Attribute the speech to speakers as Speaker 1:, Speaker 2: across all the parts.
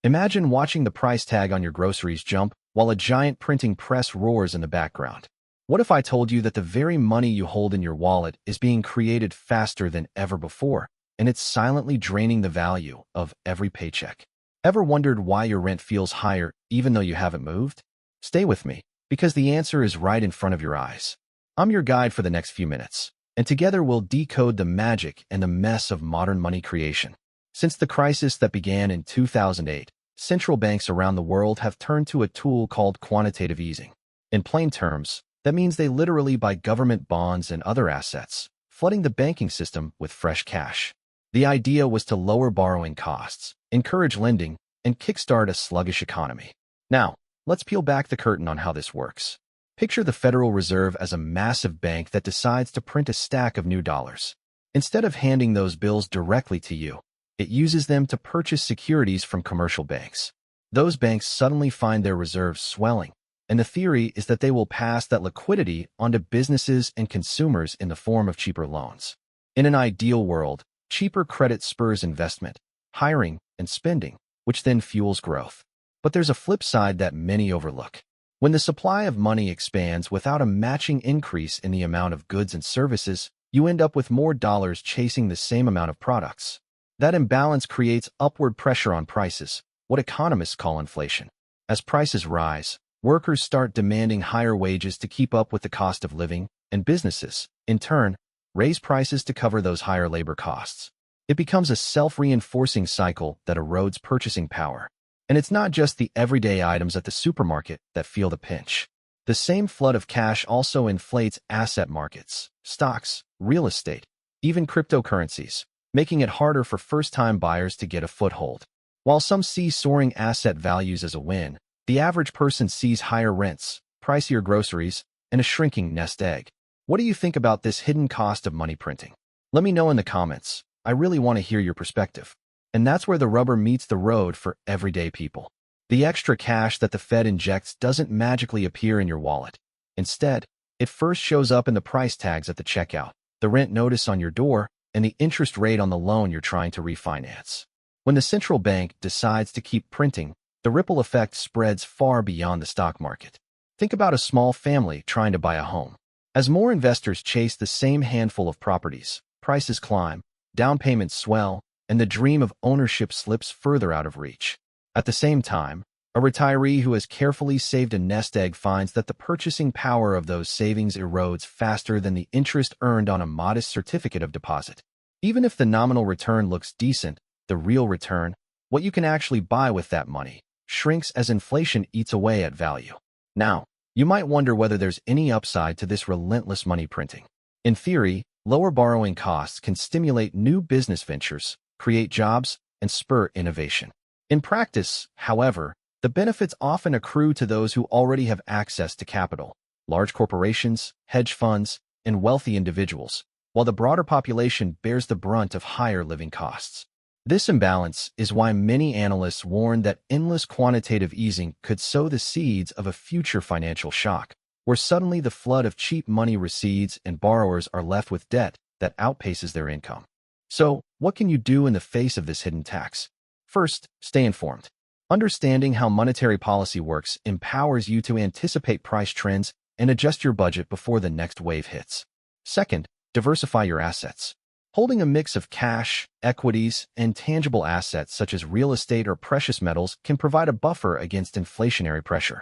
Speaker 1: Imagine watching the price tag on your groceries jump while a giant printing press roars in the background. What if I told you that the very money you hold in your wallet is being created faster than ever before, and it's silently draining the value of every paycheck? Ever wondered why your rent feels higher even though you haven't moved? Stay with me, because the answer is right in front of your eyes. I'm your guide for the next few minutes, and together we'll decode the magic and the mess of modern money creation. Since the crisis that began in 2008, central banks around the world have turned to a tool called quantitative easing. In plain terms, that means they literally buy government bonds and other assets, flooding the banking system with fresh cash. The idea was to lower borrowing costs, encourage lending, and kickstart a sluggish economy. Now, let's peel back the curtain on how this works. Picture the Federal Reserve as a massive bank that decides to print a stack of new dollars. Instead of handing those bills directly to you, it uses them to purchase securities from commercial banks. Those banks suddenly find their reserves swelling, and the theory is that they will pass that liquidity onto businesses and consumers in the form of cheaper loans. In an ideal world, cheaper credit spurs investment, hiring, and spending, which then fuels growth. But there's a flip side that many overlook. When the supply of money expands without a matching increase in the amount of goods and services, you end up with more dollars chasing the same amount of products. That imbalance creates upward pressure on prices, what economists call inflation. As prices rise, workers start demanding higher wages to keep up with the cost of living, and businesses, in turn, raise prices to cover those higher labor costs. It becomes a self-reinforcing cycle that erodes purchasing power. And it's not just the everyday items at the supermarket that feel the pinch. The same flood of cash also inflates asset markets, stocks, real estate, even cryptocurrencies, making it harder for first-time buyers to get a foothold. While some see soaring asset values as a win, the average person sees higher rents, pricier groceries, and a shrinking nest egg. What do you think about this hidden cost of money printing? Let me know in the comments. I really want to hear your perspective. And that's where the rubber meets the road for everyday people. The extra cash that the Fed injects doesn't magically appear in your wallet. Instead, it first shows up in the price tags at the checkout, the rent notice on your door, and the interest rate on the loan you're trying to refinance. When the central bank decides to keep printing, the ripple effect spreads far beyond the stock market. Think about a small family trying to buy a home. As more investors chase the same handful of properties, prices climb, down payments swell, and the dream of ownership slips further out of reach. At the same time, a retiree who has carefully saved a nest egg finds that the purchasing power of those savings erodes faster than the interest earned on a modest certificate of deposit. Even if the nominal return looks decent, the real return, what you can actually buy with that money, shrinks as inflation eats away at value. Now, you might wonder whether there's any upside to this relentless money printing. In theory, lower borrowing costs can stimulate new business ventures, create jobs, and spur innovation. In practice, however, the benefits often accrue to those who already have access to capital, large corporations, hedge funds, and wealthy individuals, while the broader population bears the brunt of higher living costs. This imbalance is why many analysts warn that endless quantitative easing could sow the seeds of a future financial shock, where suddenly the flood of cheap money recedes and borrowers are left with debt that outpaces their income. So, what can you do in the face of this hidden tax? First, stay informed. Understanding how monetary policy works empowers you to anticipate price trends and adjust your budget before the next wave hits. Second, diversify your assets. Holding a mix of cash, equities, and tangible assets such as real estate or precious metals can provide a buffer against inflationary pressure.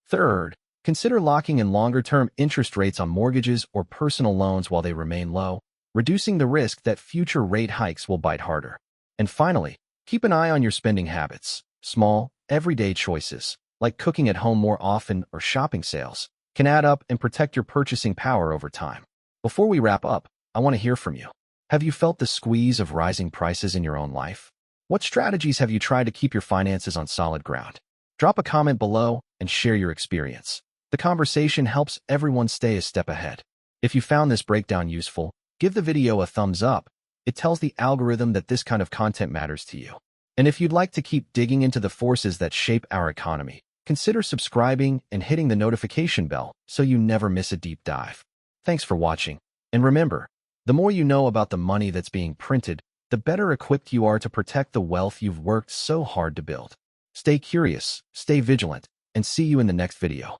Speaker 1: Third, consider locking in longer-term interest rates on mortgages or personal loans while they remain low, reducing the risk that future rate hikes will bite harder. And finally, keep an eye on your spending habits. Small, everyday choices, like cooking at home more often or shopping sales, can add up and protect your purchasing power over time. Before we wrap up, I want to hear from you. Have you felt the squeeze of rising prices in your own life? What strategies have you tried to keep your finances on solid ground? Drop a comment below and share your experience. The conversation helps everyone stay a step ahead. If you found this breakdown useful, give the video a thumbs up. It tells the algorithm that this kind of content matters to you. And if you'd like to keep digging into the forces that shape our economy, consider subscribing and hitting the notification bell so you never miss a deep dive. Thanks for watching. And remember, the more you know about the money that's being printed, the better equipped you are to protect the wealth you've worked so hard to build. Stay curious, stay vigilant, and see you in the next video.